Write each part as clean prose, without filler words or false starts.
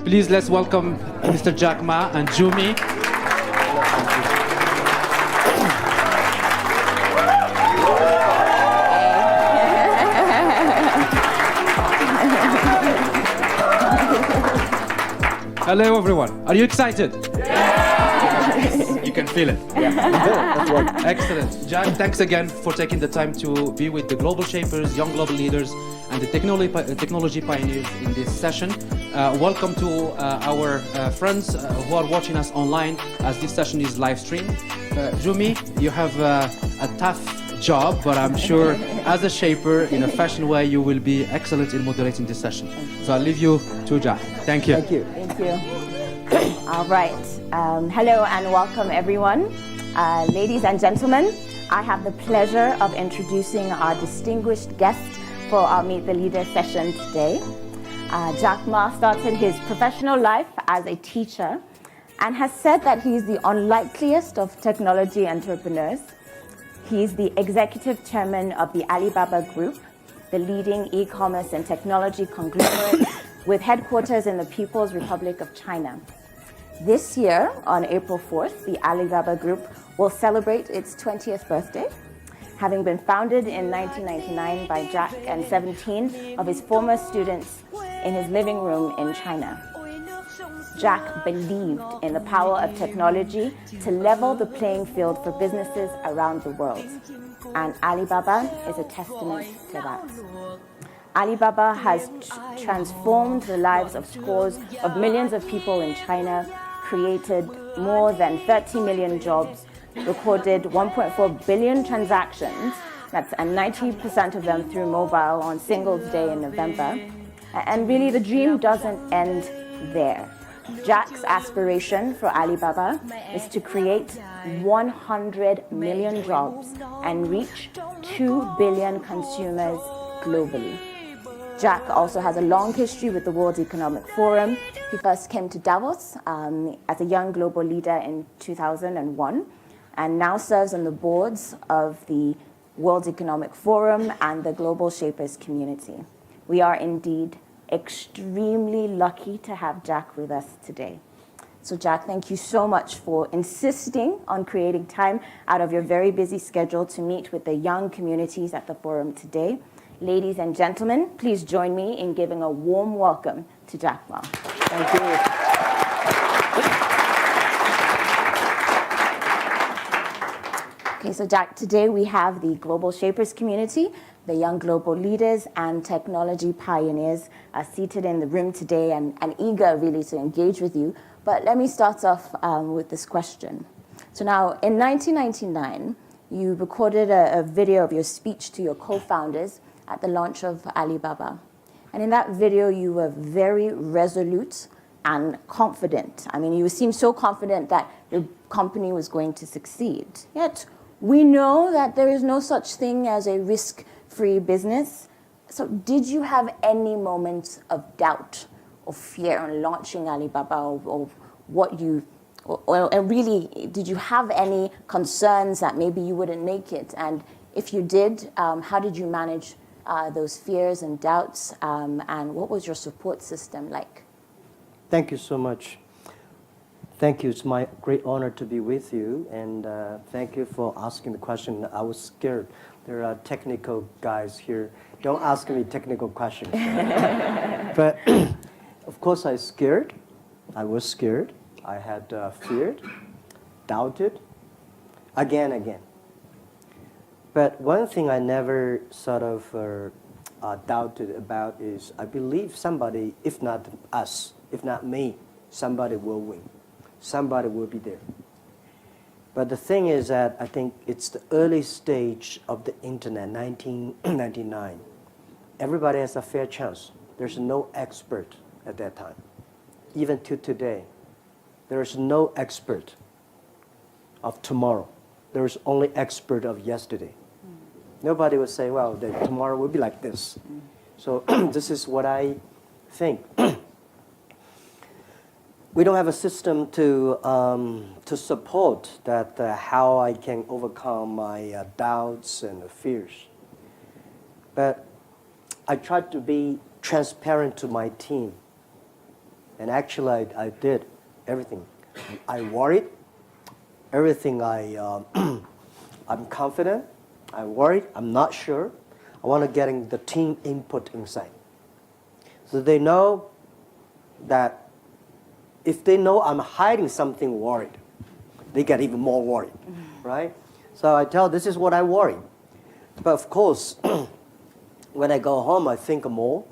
Please let's welcome Mr. Jack Ma and Jumi. Hello everyone. Are you excited? Yes. You can feel it. Yeah. That's right. Excellent. Jack, thanks again for taking the time to be with the global shapers, young global leaders, and the technology pioneers in this session. Welcome to our friends who are watching us online, as this session is live streamed. Jumi, you have a tough job, but I'm sure as a shaper in a fashion way, you will be excellent in moderating this session. So I'll leave you to Jack. Thank you. Thank you. Thank you. All right. Hello and welcome, everyone. Ladies and gentlemen, I have the pleasure of introducing our distinguished guest for our Meet the Leader session today. Jack Ma started his professional life as a teacher and has said that he's the unlikeliest of technology entrepreneurs. He's the executive chairman of the Alibaba Group, the leading e-commerce and technology conglomerate with headquarters in the People's Republic of China. This year, on April 4th, the Alibaba Group will celebrate its 20th birthday, having been founded in 1999 by Jack and 17 of his former students in his living room in China. Jack believed in the power of technology to level the playing field for businesses around the world, and Alibaba is a testament to that. Alibaba has transformed the lives of scores of millions of people in China, created more than 30 million jobs, recorded 1.4 billion transactions, and 90% of them through mobile on Singles Day in November. And really the dream doesn't end there. Jack's aspiration for Alibaba is to create 100 million jobs and reach 2 billion consumers globally. Jack also has a long history with the World Economic Forum. He first came to Davos as a young global leader in 2001 and now serves on the boards of the World Economic Forum and the Global Shapers community. We are indeed extremely lucky to have Jack with us today. So Jack, thank you so much for insisting on creating time out of your very busy schedule to meet with the young communities at the forum today. Ladies and gentlemen, please join me in giving a warm welcome to Jack Ma. Thank you. Okay, so Jack, today we have the Global Shapers community, the young global leaders and technology pioneers are seated in the room today and eager really to engage with you. But let me start off with this question. So now, in 1999, you recorded a video of your speech to your co-founders at the launch of Alibaba. And in that video, you were very resolute and confident. I mean, you seemed so confident that your company was going to succeed. Yet, we know that there is no such thing as a risk-free business. So did you have any moments of doubt or fear on launching Alibaba or what you, and really, did you have any concerns that maybe you wouldn't make it? And if you did, how did you manage those fears and doubts, and what was your support system like? Thank you so much. Thank you. It's my great honor to be with you, and thank you for asking the question. I was scared. There are technical guys here. Don't ask me technical questions. But of course, I was scared. I had feared, doubted, again. But one thing I never sort of doubted about is I believe somebody, if not us, if not me, somebody will win. Somebody will be there. But the thing is that I think it's the early stage of the internet, 1999. Everybody has a fair chance. There's no expert at that time. Even to today, there is no expert of tomorrow. There is only expert of yesterday. Nobody would say, well, tomorrow will be like this. So this is what I think. We don't have a system to support that how I can overcome my doubts and fears. But I try to be transparent to my team. And actually, I did everything. I worried. Everything I'm confident. I'm worried. I'm not sure. I want to get the team input inside. So they know that if they know I'm hiding something worried, they get even more worried, right? So I tell this is what I worry. But of course, when I go home, I think more.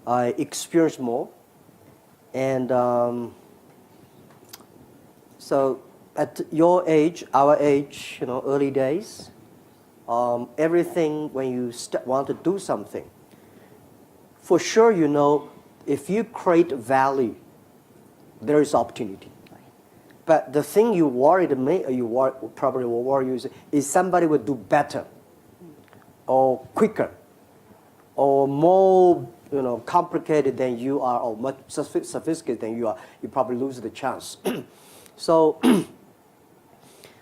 I experience more. And so at your age, our age, early days, everything when you want to do something, for sure if you create value, there is opportunity. But the thing you probably will worry you is somebody will do better, or quicker, or more complicated than you are, or much sophisticated than you are. You probably lose the chance. So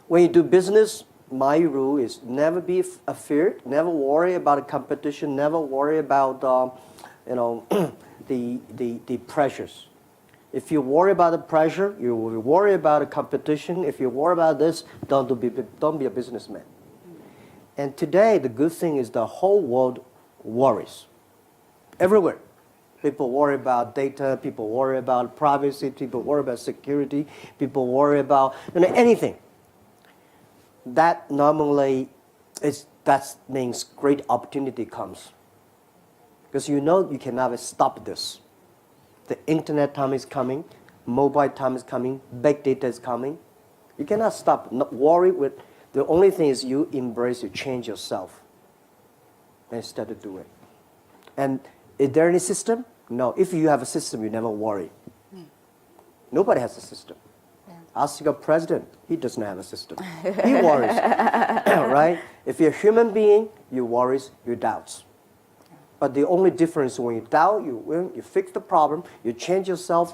when you do business, my rule is never be afraid, never worry about a competition, never worry about the pressures. If you worry about the pressure, you will worry about a competition. If you worry about this, don't be a businessman. And today, the good thing is the whole world worries. Everywhere. People worry about data, people worry about privacy, people worry about security, people worry about anything. That normally that means great opportunity comes. Because you can never stop this. The internet time is coming, mobile time is coming, big data is coming. You cannot stop, not worry with. The only thing is you embrace, you change yourself instead of do it. And is there any system? No. If you have a system, you never worry. Nobody has a system. Yeah. Ask your president, he doesn't have a system. He worries, right? If you're a human being, you worries, you doubts. But the only difference when you doubt, you win, you fix the problem, you change yourself,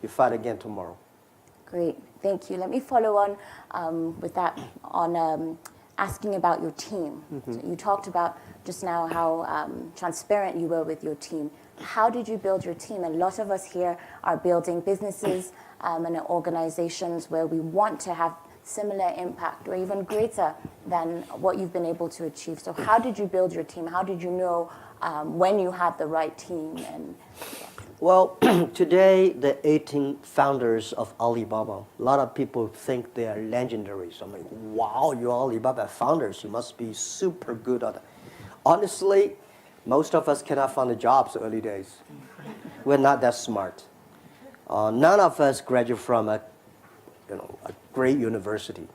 you fight again tomorrow. Great, thank you. Let me follow on with that, on asking about your team. Mm-hmm. So you talked about just now how transparent you were with your team. How did you build your team? A lot of us here are building businesses and organizations where we want to have similar impact or even greater than what you've been able to achieve. So how did you build your team? How did you know when you had the right team? Well, today, the 18 founders of Alibaba, a lot of people think they are legendary. So I'm like, wow, you're Alibaba founders. You must be super good at it. Honestly, most of us cannot find the jobs early days. We're not that smart. None of us graduate from a great university.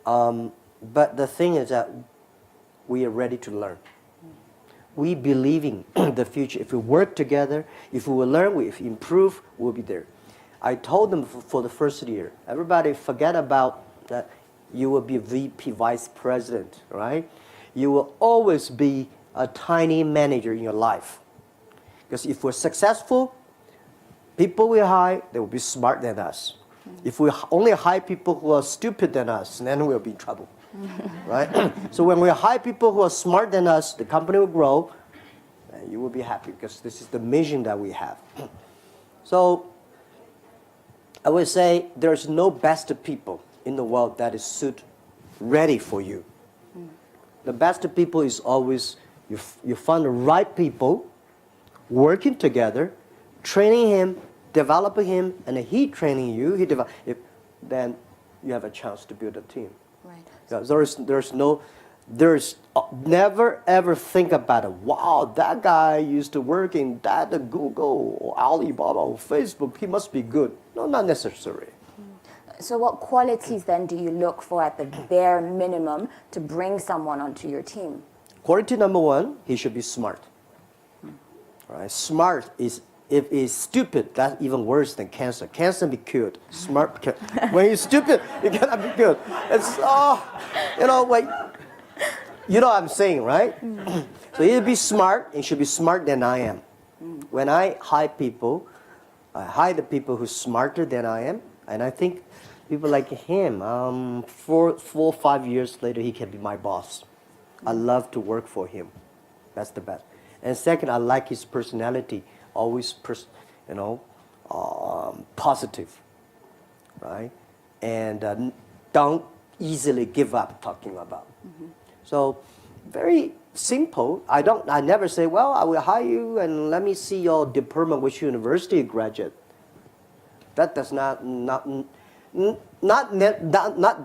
But the thing is that we are ready to learn. We believe in the future. If we work together, if we will learn, if we improve, we'll be there. I told them for the first year, everybody forget about that you will be VP, vice president, right? You will always be a tiny manager in your life. Because if we're successful, people we hire, they will be smart than us. If we only hire people who are stupid than us, then we'll be in trouble. Right? So when we hire people who are smarter than us, the company will grow, and you will be happy because this is the mission that we have. So I would say there's no best people in the world that is ready for you. The best people is always you find the right people, working together, training him, developing him, and he training you. Then you have a chance to build a team. Right. There's never ever think about it. Wow, that guy used to work in Google or Alibaba or Facebook. He must be good. No, not necessary. So what qualities then do you look for at the bare minimum to bring someone onto your team? Quality number one, he should be smart. Right? Smart is, if he's stupid, that's even worse than cancer. Cancer be cured. Smart, when you're stupid, you cannot be cured. It's you know what I'm saying, right? So he'll be smart. He should be smarter than I am. When I hire people, I hire the people who's smarter than I am, and I think people like him. 4 or 5 years later, he can be my boss. I love to work for him. That's the best. And second, I like his personality. Always, positive, right? And don't easily give up talking about. So very simple. I never say, well, I will hire you and let me see your diploma, which university you graduate. That does not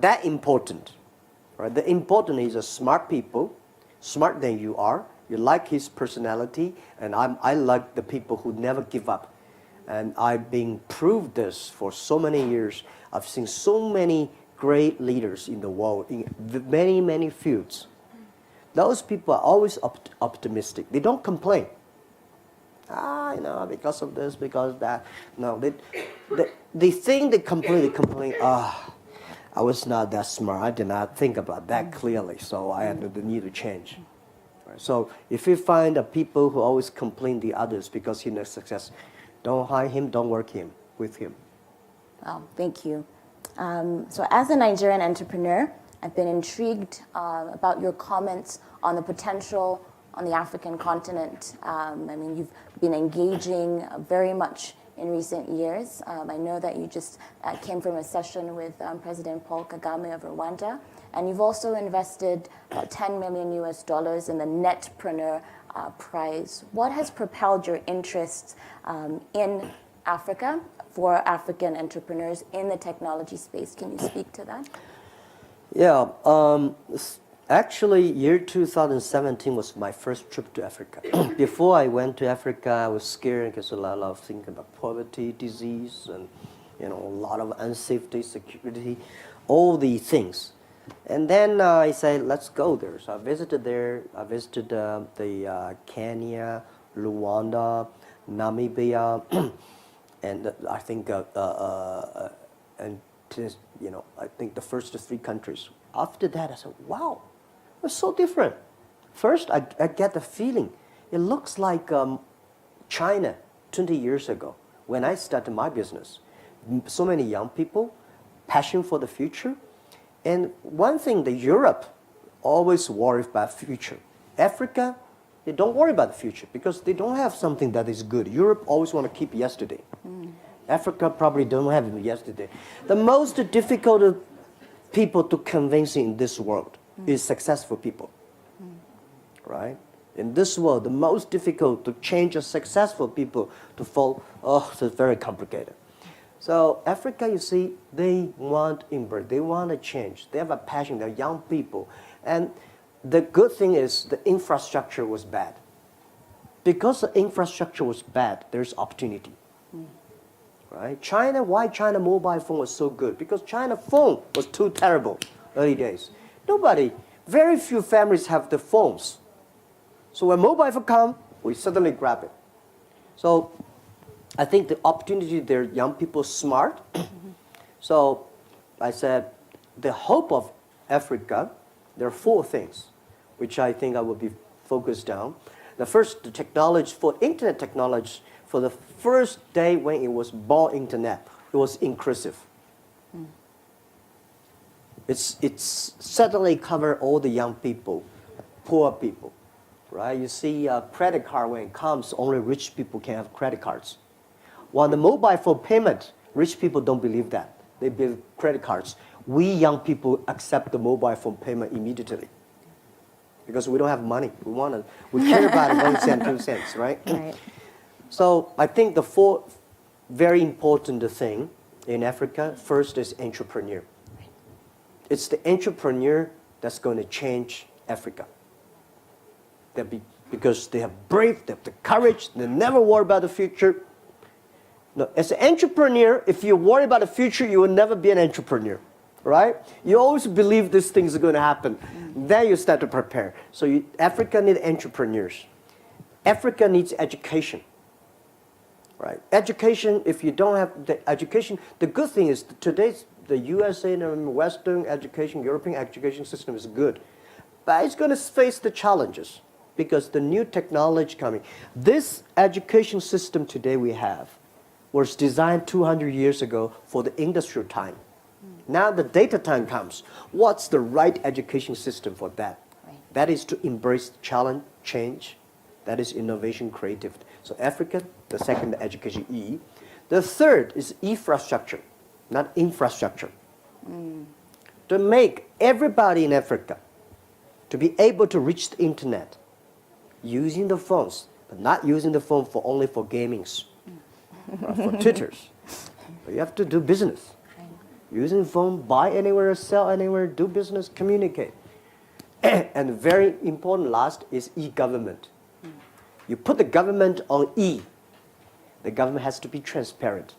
that important. Right? The important is smart people, smart than you are. You like his personality, and I like the people who never give up. And I've been proved this for so many years. I've seen so many great leaders in the world in many, many fields. Those people are always optimistic. They don't complain. Because of this, because of that. No, they think they complain, I was not that smart. I did not think about that clearly, so I had the need to change. Right? So if you find people who always complain the others because he knows success, don't hire him, don't work with him. Oh, thank you. So as a Nigerian entrepreneur, I've been intrigued about your comments on the potential on the African continent. You've been engaging very much in recent years. I know that you just came from a session with President Paul Kagame of Rwanda, and you've also invested $10 million in the Netpreneur Prize. What has propelled your interest in Africa for African entrepreneurs in the technology space? Can you speak to that? Yeah, actually, year 2017 was my first trip to Africa. Before I went to Africa, I was scared because a lot of thinking about poverty, disease, and a lot of unsafety, security, all these things. And then I said, let's go there. So I visited there. I visited Kenya, Rwanda, Namibia, and I think I think the first 3 countries. After that, I said, wow, it's so different. First, I get the feeling. It looks like China 20 years ago when I started my business. So many young people, passion for the future. And one thing, that Europe always worries about future. Africa, they don't worry about the future because they don't have something that is good. Europe always want to keep yesterday. Africa probably don't have it yesterday. The most difficult people to convince in this world is successful people, right? In this world, the most difficult to change a successful people to fall, it's very complicated. So Africa, you see, they want embrace, they want to change. They have a passion, they're young people. And the good thing is the infrastructure was bad. Because the infrastructure was bad, there's opportunity. Right? China, why China mobile phone was so good? Because China phone was too terrible early days. Very few families have the phones. So when mobile phone come, we suddenly grab it. So I think the opportunity there, young people smart. So I said, the hope of Africa, there are 4 things, which I think I will be focused on. The first, the technology, for internet technology, for the first day when it was born internet, it was inclusive. It's suddenly covered all the young people, poor people, right? You see a credit card when it comes, only rich people can have credit cards. While the mobile phone payment, rich people don't believe that. They believe credit cards. We young people accept the mobile phone payment immediately because we don't have money. We care about it 1 cent, 2 cents, right? Right. So I think the 4 very important thing in Africa, first is entrepreneur. It's the entrepreneur that's going to change Africa. Because they have brave, they have the courage, they never worry about the future. No, as an entrepreneur, if you worry about the future, you will never be an entrepreneur, right? You always believe these things are going to happen. Then you start to prepare. So Africa needs entrepreneurs. Africa needs education. Right. Education, if you don't have the education, the good thing is today's the USA and Western education, European education system is good. But it's going to face the challenges because the new technology coming. This education system today we have was designed 200 years ago for the industrial time. Now the data time comes. What's the right education system for that? Right. That is to embrace challenge, change. That is innovation, creativity. So Africa, the second education, E. The third is infrastructure, not infrastructure. To make everybody in Africa to be able to reach the internet using the phones, but not using the phone for only for gamings or for Twitters. But you have to do business. Using the phone, buy anywhere, sell anywhere, do business, communicate. And very important last is e-government. You put the government on E. The government has to be transparent.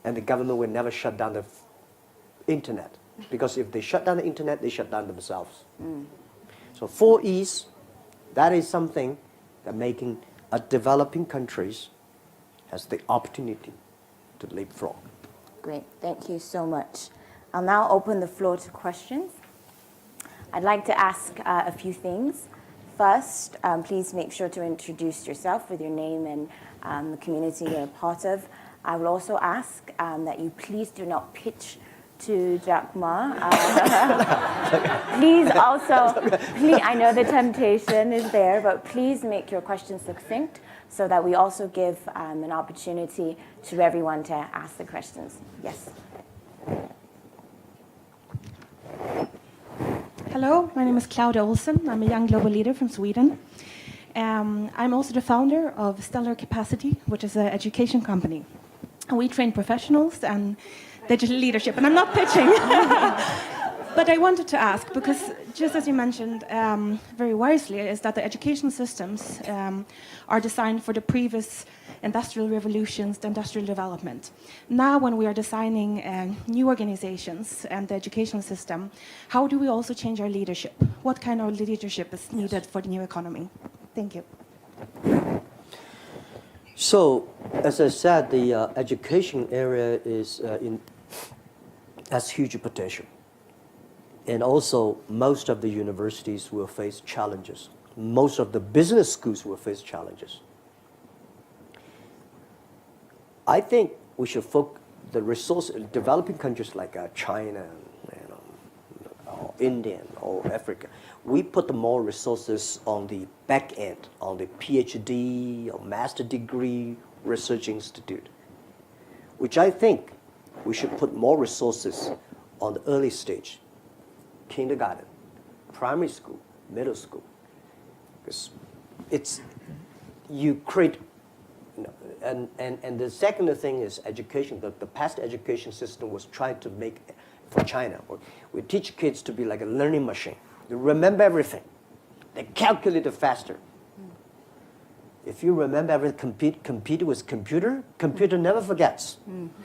And the government will never shut down the internet. Because if they shut down the internet, they shut down themselves. So 4 E's, that is something that making a developing countries has the opportunity to leapfrog. Great, thank you so much. I'll now open the floor to questions. I'd like to ask a few things. First, please make sure to introduce yourself with your name and the community you're a part of. I will also ask that you please do not pitch to Jack Ma. Please also, I know the temptation is there, but please make your questions succinct so that we also give an opportunity to everyone to ask the questions. Yes. Hello, my name is Claudia Olsen. I'm a young global leader from Sweden. I'm also the founder of Stellar Capacity, which is an education company. And we train professionals and digital leadership. And I'm not pitching. But I wanted to ask, because just as you mentioned very wisely, is that the education systems are designed for the previous industrial revolutions, the industrial development. Now when we are designing new organizations and the education system, how do we also change our leadership? What kind of leadership is needed for the new economy? Thank you. So, as I said, the education area has huge potential. And also, most of the universities will face challenges. Most of the business schools will face challenges. I think we should focus the resource in developing countries like China, or India, or Africa. We put more resources on the back end, on the PhD or master degree research institute, which I think we should put more resources on the early stage, kindergarten, primary school, middle school, because you create. And the second thing is education. The past education system was trying to make, for China, we teach kids to be like a learning machine. They remember everything. They calculate it faster. If you remember everything, compete with computer never forgets,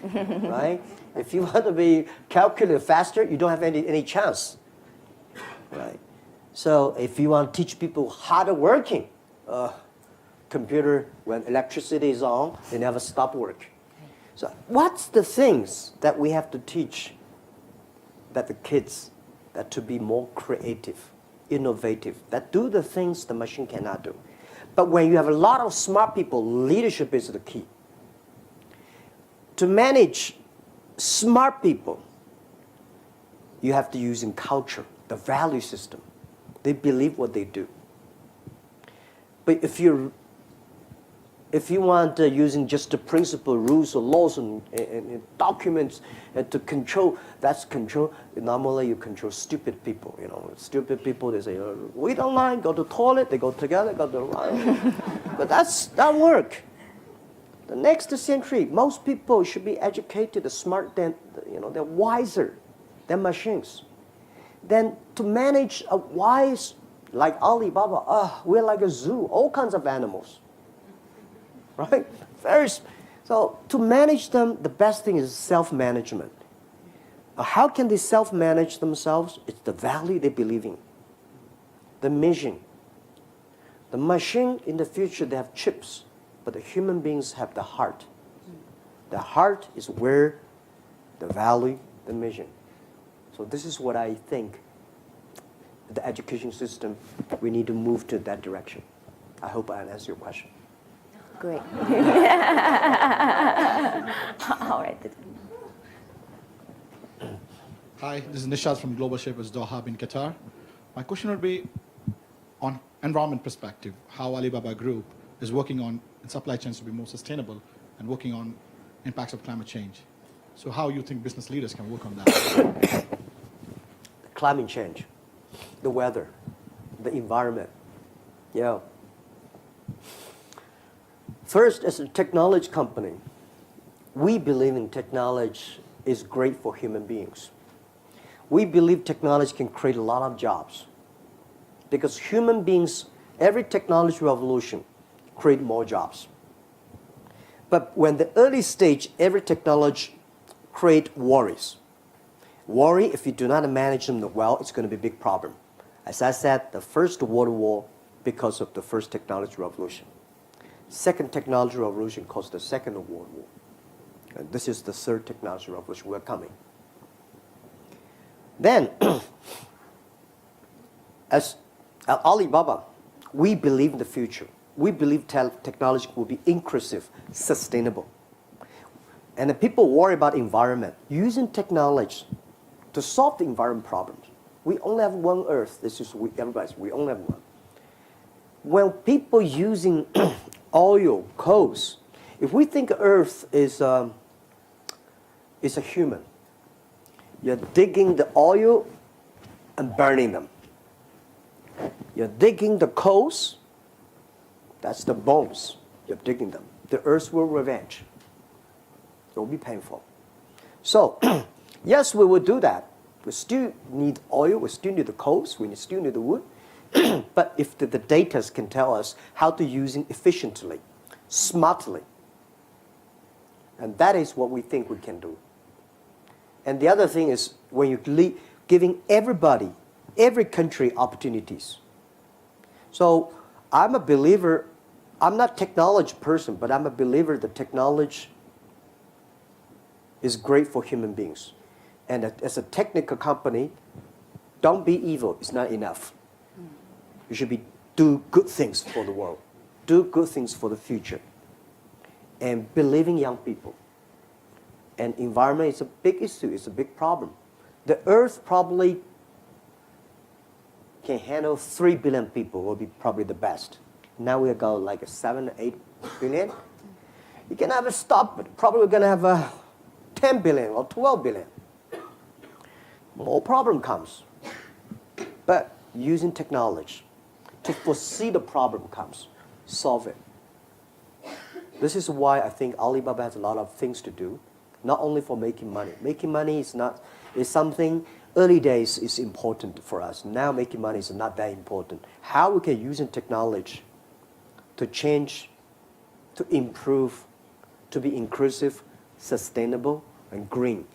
right? If you want to be calculate faster, you don't have any chance, right? So if you want to teach people harder working, computer, when electricity is on, they never stop work. So what's the things that we have to teach that the kids, that to be more creative, innovative, that do the things the machine cannot do? But when you have a lot of smart people, leadership is the key. To manage smart people, you have to use in culture, the value system. They believe what they do. But if you want using just the principle, rules, or laws, and documents to control, that's control. Normally, you control stupid people. Stupid people, they say, wait online, go to toilet, they go together, go to around. But that work. The next century, most people should be educated, smart, they're wiser than machines. Then to manage a wise, like Alibaba, we're like a zoo, all kinds of animals. Right? So to manage them, the best thing is self-management. How can they self-manage themselves? It's the value they believe in, the mission. The machine in the future, they have chips, but the human beings have the heart. The heart is where the value, the mission. So this is what I think the education system, we need to move to that direction. I hope I answered your question. Great. All right. Hi, this is Nishad from Global Shapers Doha in Qatar. My question would be on environment perspective, how Alibaba Group is working on supply chains to be more sustainable and working on impacts of climate change. So how you think business leaders can work on that? Climate change, the weather, the environment. Yeah. First, as a technology company, we believe in technology is great for human beings. We believe technology can create a lot of jobs because human beings, every technology revolution create more jobs. But when the early stage, every technology create worries. Worry, if you do not manage them well, it's going to be a big problem. As I said, the First World War because of the first technology revolution. Second technology revolution caused the Second World War. And this is the third technology revolution we're coming. Then, as at Alibaba, we believe in the future. We believe technology will be inclusive, sustainable. And the people worry about environment. Using technology to solve the environment problems. We only have one Earth. This is we only have one. When people using oil, coals, if we think Earth is a human, you're digging the oil and burning them. You're digging the coals, that's the bones. You're digging them. The Earth will revenge. It will be painful. So, yes, we will do that. We still need oil, we still need the coals, we still need the wood. But if the data can tell us how to use it efficiently, smartly, and that is what we think we can do. And the other thing is when you're giving everybody, every country opportunities. So I'm a believer, I'm not a technology person, but I'm a believer that technology is great for human beings. And as a technical company, don't be evil, it's not enough. You should do good things for the world, do good things for the future, and believe in young people. And environment is a big issue, it's a big problem. The Earth probably can handle 3 billion people, will be probably the best. Now we got like 7 or 8 billion. You can have a stop, but probably we're going to have 10 billion or 12 billion. More problem comes. But using technology to foresee the problem comes, solve it. This is why I think Alibaba has a lot of things to do, not only for making money. Making money is something, early days is important for us. Now making money is not that important. How we can use technology to change, to improve, to be inclusive, sustainable, and green.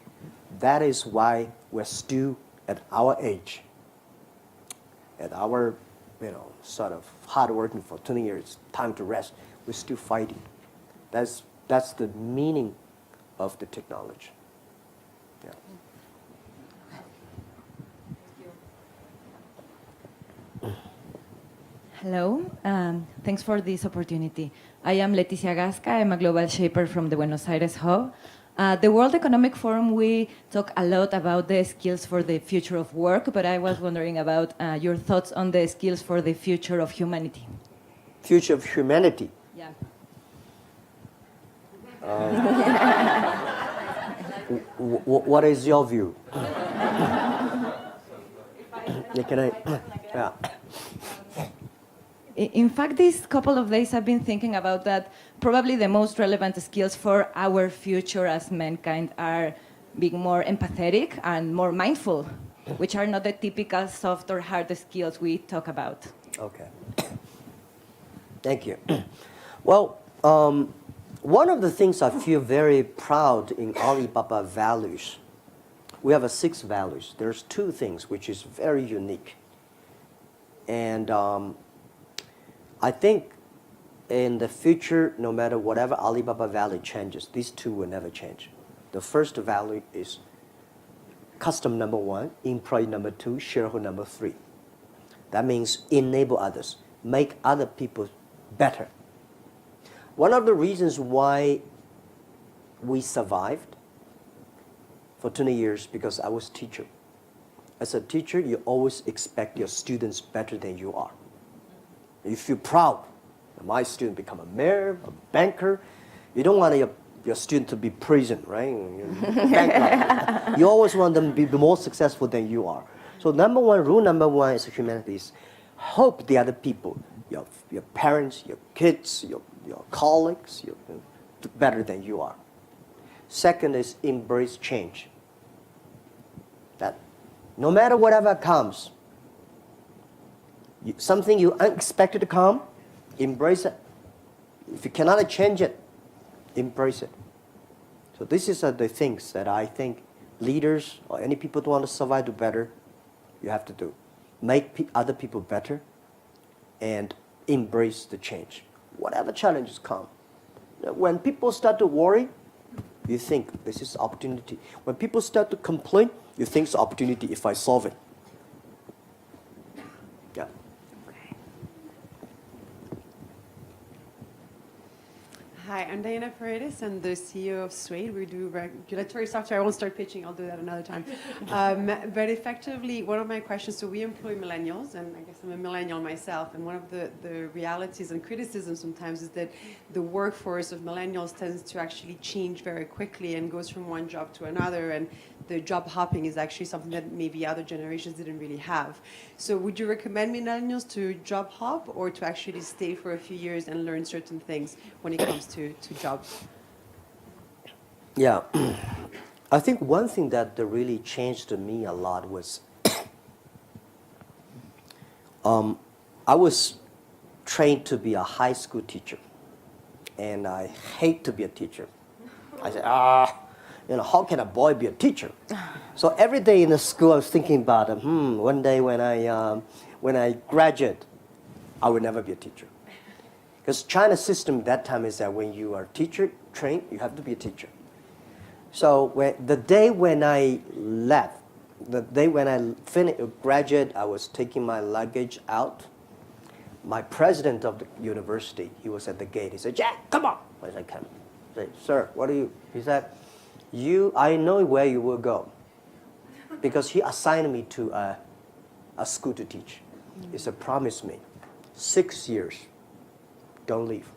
That is why we're still at our age, at our sort of hard working for 20 years, time to rest, we're still fighting. That's the meaning of the technology. Yeah. Hello, thanks for this opportunity. I am Leticia Gasca, I'm a global shaper from the Buenos Aires hub. The World Economic Forum, we talk a lot about the skills for the future of work, but I was wondering about your thoughts on the skills for the future of humanity. Future of humanity. Yeah. What is your view? Yeah. In fact, these couple of days I've been thinking about that probably the most relevant skills for our future as mankind are being more empathetic and more mindful, which are not the typical soft or hard skills we talk about. Okay. Thank you. Well, one of the things I feel very proud in Alibaba values, we have 6 values. There's 2 things which is very unique. And I think in the future, no matter whatever Alibaba value changes, these 2 will never change. The first value is customer number 1, employee number 2, shareholder number 3. That means enable others, make other people better. One of the reasons why we survived for 20 years because I was a teacher. As a teacher, you always expect your students better than you are. You feel proud My student become a mayor, a banker. You don't want your student to be prison, right? Bankrupt. You always want them to be more successful than you are. So rule number one is humanities. Help the other people, your parents, your kids, your colleagues, better than you are. Second is embrace change. That no matter whatever comes, something you unexpected to come, embrace it. If you cannot change it, embrace it. So this is the things that I think leaders or any people who want to survive do better, you have to do. Make other people better and embrace the change. Whatever challenges come. When people start to worry, you think this is opportunity. When people start to complain, you think it's opportunity if I solve it. Yeah. Hi, I'm Diana Paredes. I'm the CEO of Suede. We do regulatory software. I won't start pitching. I'll do that another time. But effectively, one of my questions, so we employ millennials, and I guess I'm a millennial myself, and one of the realities and criticisms sometimes is that the workforce of millennials tends to actually change very quickly and goes from one job to another, and the job hopping is actually something that maybe other generations didn't really have. So would you recommend millennials to job hop or to actually stay for a few years and learn certain things when it comes to jobs? Yeah. I think one thing that really changed me a lot was I was trained to be a high school teacher, and I hate to be a teacher. I said, how can a boy be a teacher? So every day in the school, I was thinking about, one day when I graduate, I will never be a teacher. Because China's system at that time is that when you are teacher trained, you have to be a teacher. So the day when I left, the day when I graduate, I was taking my luggage out. My president of the university, he was at the gate. He said, "Jack, come on." I said, "Come." I said, "Sir, what are you?" He said, I know where you will go. Because he assigned me to a school to teach. He said, "Promise me, 6 years, don't leave."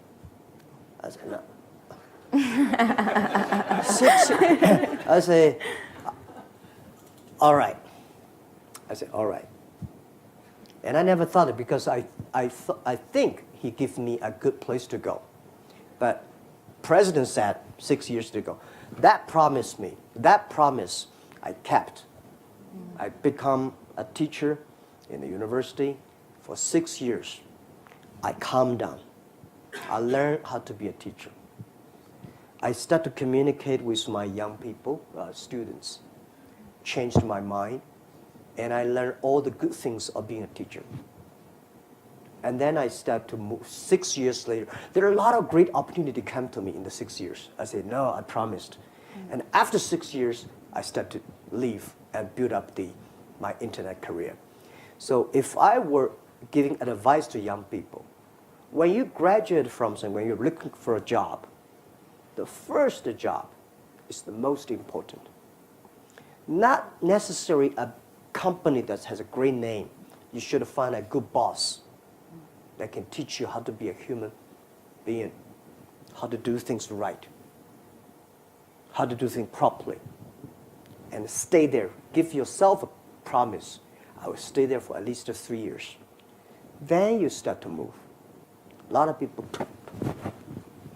I said, "No." 6 years. I say, "All right." I said, "All right." And I never thought it because I think he gave me a good place to go. But President said 6 years to go. That promise I kept. I become a teacher in the university for 6 years. I calmed down. I learned how to be a teacher. I started to communicate with my young people, students. Changed my mind. And I learned all the good things of being a teacher. And then I started to move 6 years later. There are a lot of great opportunities come to me in the 6 years. I said, "No, I promised." And after 6 years, I started to leave and build up my internet career. So if I were giving advice to young people, when you graduate from something, when you're looking for a job, the first job is the most important. Not necessarily a company that has a great name. You should find a good boss that can teach you how to be a human being, how to do things right, how to do things properly, and stay there. Give yourself a promise. I will stay there for at least 3 years. Then you start to move. A lot of people,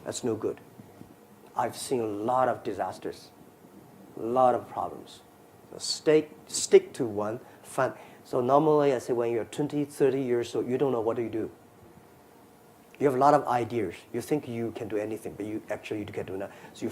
that's no good. I've seen a lot of disasters, a lot of problems. So stick to one. So normally I say when you're 20, 30 years old, you don't know what do you do. You have a lot of ideas. You think you can do anything, but you actually can't do nothing. So you